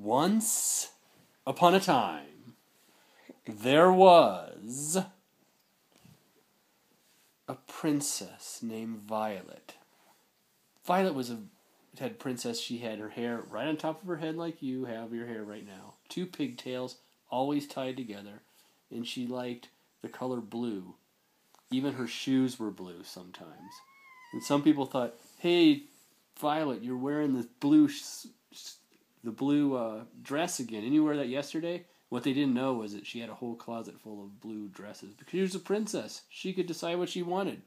Once upon a time, there was a princess named Violet. Violet had princess. She had her hair right on top of her head like you have your hair right now. 2 pigtails, always tied together. And she liked the color blue. Even her shoes were blue sometimes. And some people thought, hey, Violet, you're wearing the blue dress again. Didn't you wear that yesterday? What they didn't know was that she had a whole closet full of blue dresses. Because she was a princess. She could decide what she wanted.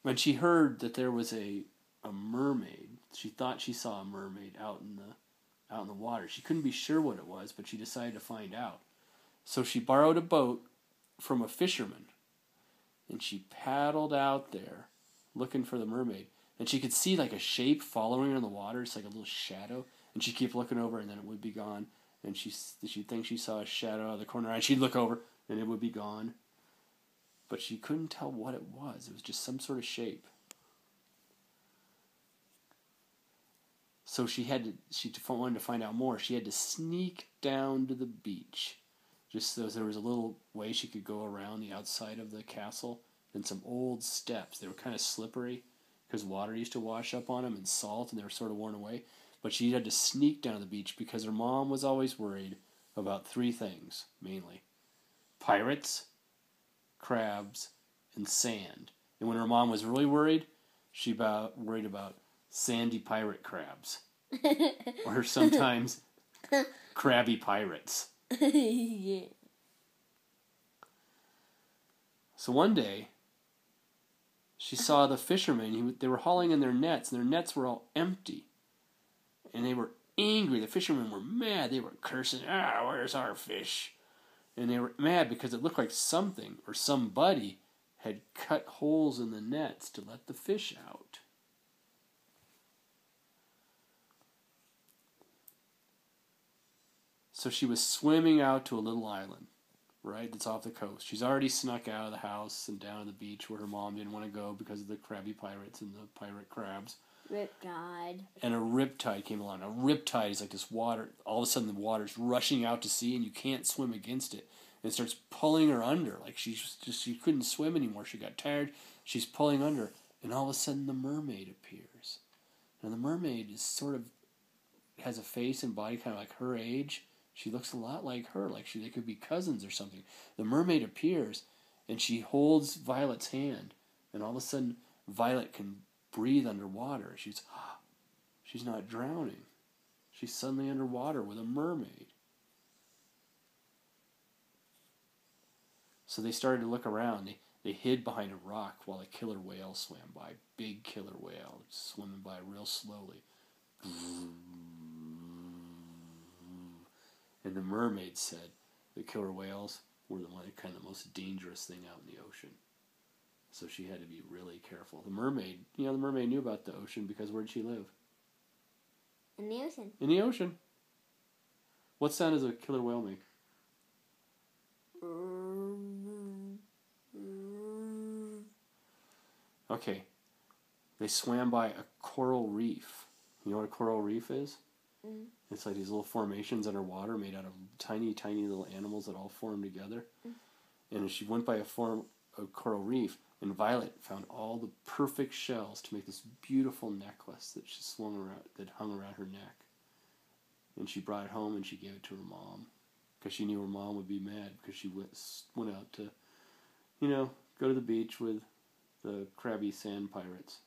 When she heard that there was a mermaid, she thought she saw a mermaid out in the water. She couldn't be sure what it was, but she decided to find out. So she borrowed a boat from a fisherman. And she paddled out there looking for the mermaid. And she could see like a shape following her in the water. It's like a little shadow. And she'd keep looking over and then it would be gone. And she'd think she saw a shadow out of the corner. And she'd look over and it would be gone. But she couldn't tell what it was. It was just some sort of shape. So she wanted to find out more. She had to sneak down to the beach. Just so there was a little way she could go around the outside of the castle. And some old steps. They were kind of slippery because water used to wash up on them and salt, and they were sort of worn away. But she had to sneak down to the beach because her mom was always worried about 3 things, mainly. Pirates, crabs, and sand. And when her mom was really worried, she worried about sandy pirate crabs. Or sometimes crabby pirates. Yeah. So one day, she saw the fishermen. They were hauling in their nets, and their nets were all empty. And they were angry. The fishermen were mad. They were cursing, where's our fish? And they were mad because it looked like something or somebody had cut holes in the nets to let the fish out. So she was swimming out to a little island, right, that's off the coast. She's already snuck out of the house and down to the beach where her mom didn't want to go because of the crabby pirates and the pirate crabs. Riptide. And a riptide came along. A riptide is like this water. All of a sudden the water's rushing out to sea and you can't swim against it. And it starts pulling her under. Like she couldn't swim anymore. She got tired. She's pulling under. And all of a sudden the mermaid appears. And the mermaid is sort of has a face and body kind of like her age. She looks a lot like her, like they could be cousins or something. The mermaid appears, and she holds Violet's hand, and all of a sudden, Violet can breathe underwater. She's not drowning. She's suddenly underwater with a mermaid. So they started to look around. They hid behind a rock while a killer whale swam by. Big killer whale, swimming by real slowly. And the mermaid said the killer whales were the most dangerous thing out in the ocean. So she had to be really careful. The mermaid knew about the ocean because where did she live? In the ocean. In the ocean. What sound does a killer whale make? Okay. They swam by a coral reef. You know what a coral reef is? Mm. It's like these little formations underwater made out of tiny, tiny little animals that all form together. Mm. And she went by a coral reef, and Violet found all the perfect shells to make this beautiful necklace that she hung around her neck. And she brought it home and she gave it to her mom because she knew her mom would be mad because she went out to, go to the beach with the crabby sand pirates.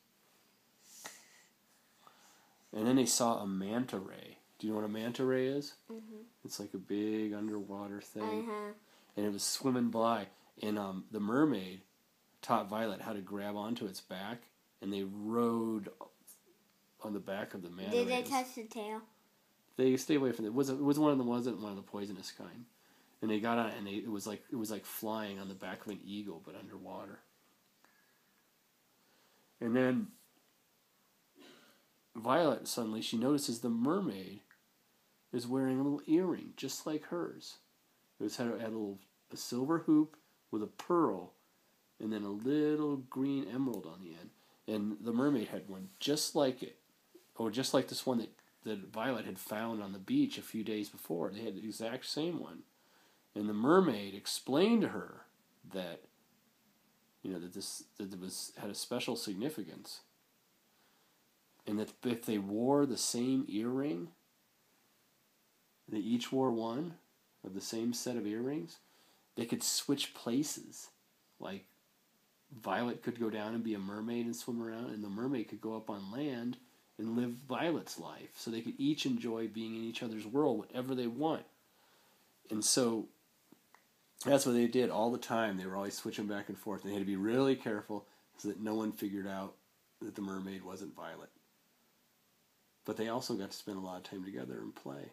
And then they saw a manta ray. Do you know what a manta ray is? Mm-hmm. It's like a big underwater thing. Uh-huh. And it was swimming by. And the mermaid taught Violet how to grab onto its back. And they rode on the back of the manta ray. Did they touch the tail? They stayed away from it. Wasn't one of the poisonous kind. And they got on it, and it was like flying on the back of an eagle, but underwater. And then Violet, suddenly, she notices the mermaid is wearing a little earring, just like hers. It had a silver hoop with a pearl, and then a little green emerald on the end. And the mermaid had one just like it, or just like this one that Violet had found on the beach a few days before. They had the exact same one. And the mermaid explained to her that, that it had a special significance. And that if they wore the same earring, they each wore one of the same set of earrings, they could switch places. Like, Violet could go down and be a mermaid and swim around, and the mermaid could go up on land and live Violet's life. So they could each enjoy being in each other's world, whatever they want. And so that's what they did all the time. They were always switching back and forth. And they had to be really careful so that no one figured out that the mermaid wasn't Violet. But they also got to spend a lot of time together and play.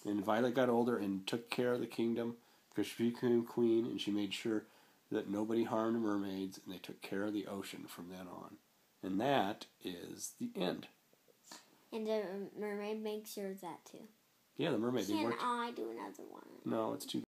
And Violet got older and took care of the kingdom because she became queen, and she made sure that nobody harmed mermaids, and they took care of the ocean from then on. And that is the end. And the mermaid makes sure of that too. Yeah, the mermaid. Can I do another one? No, it's too